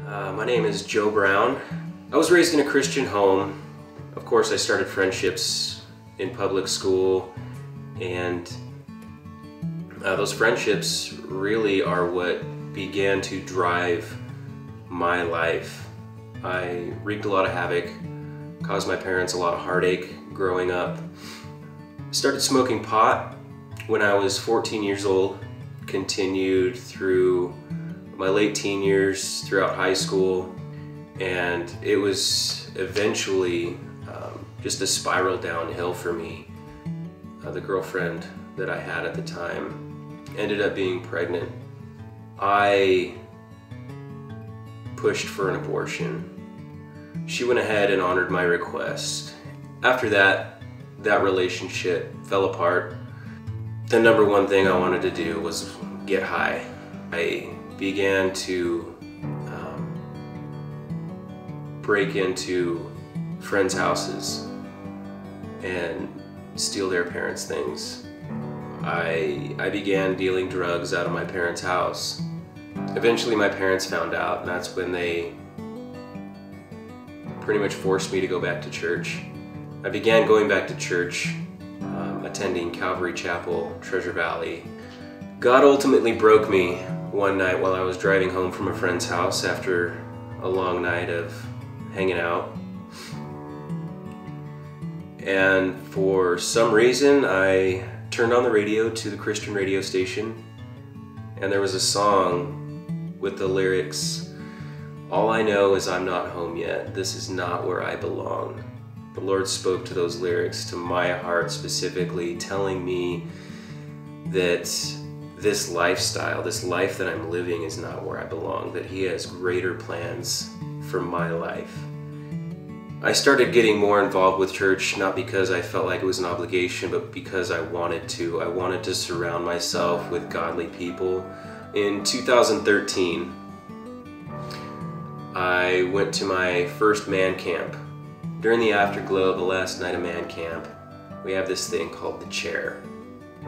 My name is Joe Brown. I was raised in a Christian home. Of course, I started friendships in public school, and those friendships really are what began to drive my life. I wreaked a lot of havoc, caused my parents a lot of heartache growing up. Started smoking pot when I was 14 years old, continued through my late teen years, throughout high school, and it was eventually just a spiral downhill for me. The girlfriend that I had at the time ended up being pregnant. I pushed for an abortion. She went ahead and honored my request. After that relationship fell apart. The number one thing I wanted to do was get high. I began to break into friends' houses and steal their parents' things. I began dealing drugs out of my parents' house. Eventually my parents found out, and that's when they pretty much forced me to go back to church. I began going back to church, attending Calvary Chapel, Treasure Valley. God ultimately broke me one night while I was driving home from a friend's house after a long night of hanging out. And for some reason, I turned on the radio to the Christian radio station, and there was a song with the lyrics, "All I know is I'm not home yet. This is not where I belong." The Lord spoke to those lyrics to my heart specifically, telling me that this lifestyle, this life that I'm living is not where I belong, that He has greater plans for my life. I started getting more involved with church, not because I felt like it was an obligation, but because I wanted to. I wanted to surround myself with godly people. In 2013, I went to my first man camp. During the afterglow of the last night of man camp, we have this thing called the chair.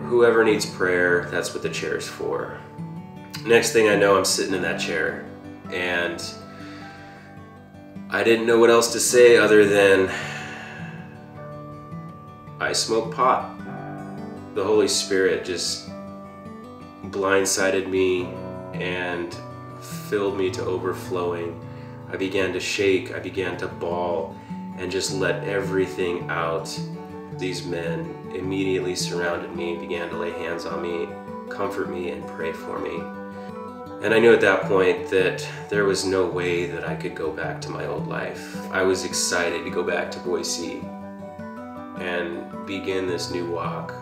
Whoever needs prayer, that's what the chair is for. Next thing I know, I'm sitting in that chair, and I didn't know what else to say other than I smoke pot. The Holy Spirit just blindsided me and filled me to overflowing. I began to shake, I began to bawl, and just let everything out. These men immediately surrounded me, began to lay hands on me, comfort me, and pray for me. And I knew at that point that there was no way that I could go back to my old life. I was excited to go back to Boise and begin this new walk.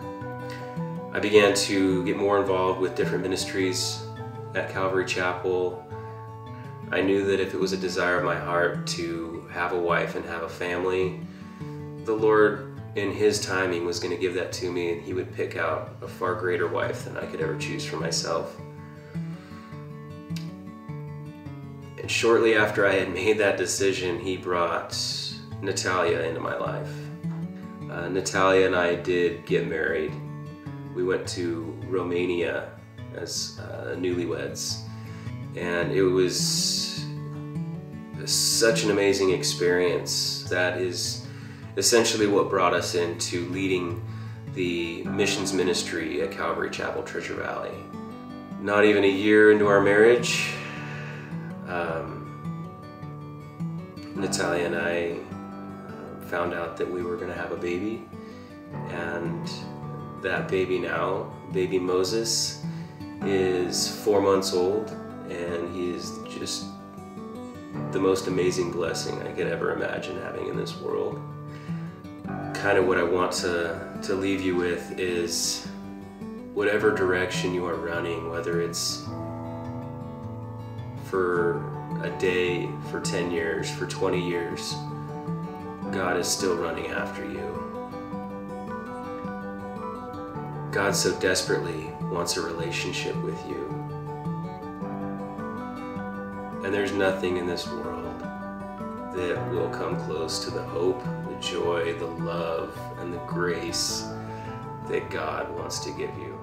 I began to get more involved with different ministries at Calvary Chapel. I knew that if it was a desire of my heart to have a wife and have a family, the Lord in His timing was going to give that to me, and He would pick out a far greater wife than I could ever choose for myself. And shortly after I had made that decision, He brought Natalia into my life. Natalia and I did get married. We went to Romania as newlyweds, and it was such an amazing experience. That is essentially what brought us into leading the missions ministry at Calvary Chapel, Treasure Valley. Not even a year into our marriage, Natalia and I found out that we were going to have a baby, and that baby now, baby Moses, is 4 months old, and he is just the most amazing blessing I could ever imagine having in this world. Kind of what I want to leave you with is whatever direction you are running, whether it's for a day, for 10 years, for 20 years, God is still running after you. God so desperately wants a relationship with you. And there's nothing in this world that will come close to the hope, the joy, the love, and the grace that God wants to give you.